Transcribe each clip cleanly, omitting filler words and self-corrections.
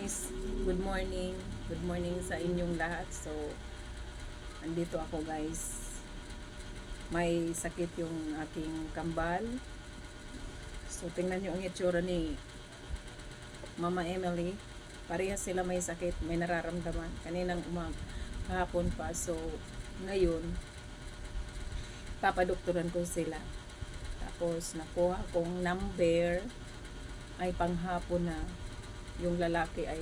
guys, good morning. Good morning sa inyong lahat. So, andito ako guys. May sakit yung aking kambal. So, tingnan nyo ang itsura ni Mama Emily. Parehas sila may sakit, may nararamdaman. Kaninang kahapon pa. So, ngayon, papadoktoran ko sila. Tapos, nakuha kong number ay panghapon na. Yung lalaki ay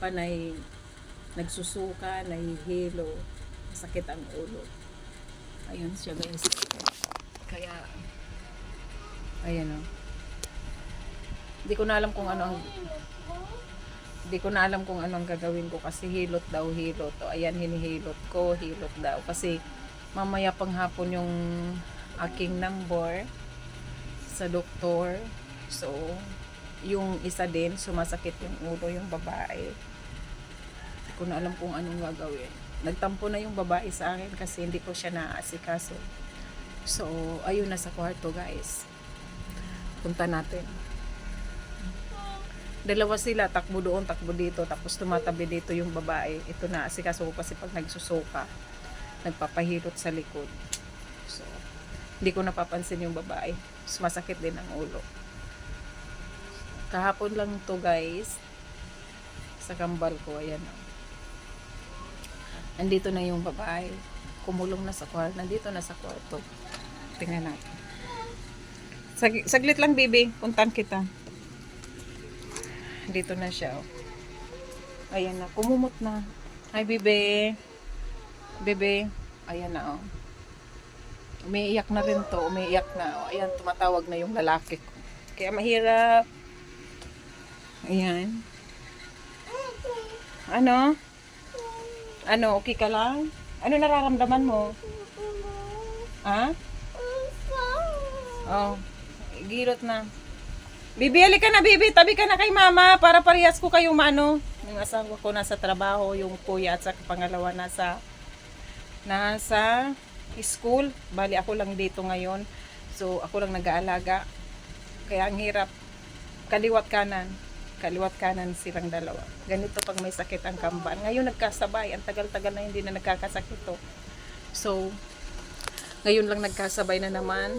panay nagsusuka, nahihilo, sakit ang ulo. Ayun siya guys. Kaya ayan o. Hindi ko na alam kung ano ang gagawin ko kasi hilot daw, hilot. O ayan, hinihilot ko, hilot daw kasi mamaya panghapon yung aking number sa doktor. So yung isa din, sumasakit yung ulo, yung babae. Hindi ko na alam kung anong gagawin. Nagtampo na yung babae sa akin kasi hindi ko siya naaasikaso. So, ayun na sa kwarto guys. Punta natin. Dalawa sila, takbo doon, takbo dito. Tapos tumatabi dito yung babae. Ito na, asikaso ko kasi pag nagsusuka, nagpapahilot sa likod. So, hindi ko napapansin yung babae. Sumasakit din ang ulo. Kahapon lang to guys sa kambal ko, ayan o. Nandito na yung babae, kumulong na sa kwarto, nandito na sa kwarto. Tingnan natin. Saglit lang baby, puntan kita. Dito na siya o. Ayan na, kumumot na. Hi bebe. Bebe, ayan na o. Umiiyak na rin to, umiiyak na o. Ayan, tumatawag na yung lalaki ko. Kaya mahirap. Ayan. Ano? Ano, okay ka lang? Ano nararamdaman mo? Ha? Oh, girot na. Bibi, halika na, Bibi. Tabi ka na kay mama para parehas ko kayong mano. Yung asawa ko nasa trabaho, yung kuya at sa pangalawa nasa school. Bali, ako lang dito ngayon. So, ako lang nag-aalaga. Kaya ang hirap. Kaliwat kanan silang dalawa. Ganito pag may sakit ang kambal. Ngayon nagkasabay. Ang tagal-tagal na hindi na nagkakasakit to. So, ngayon lang nagkasabay na naman.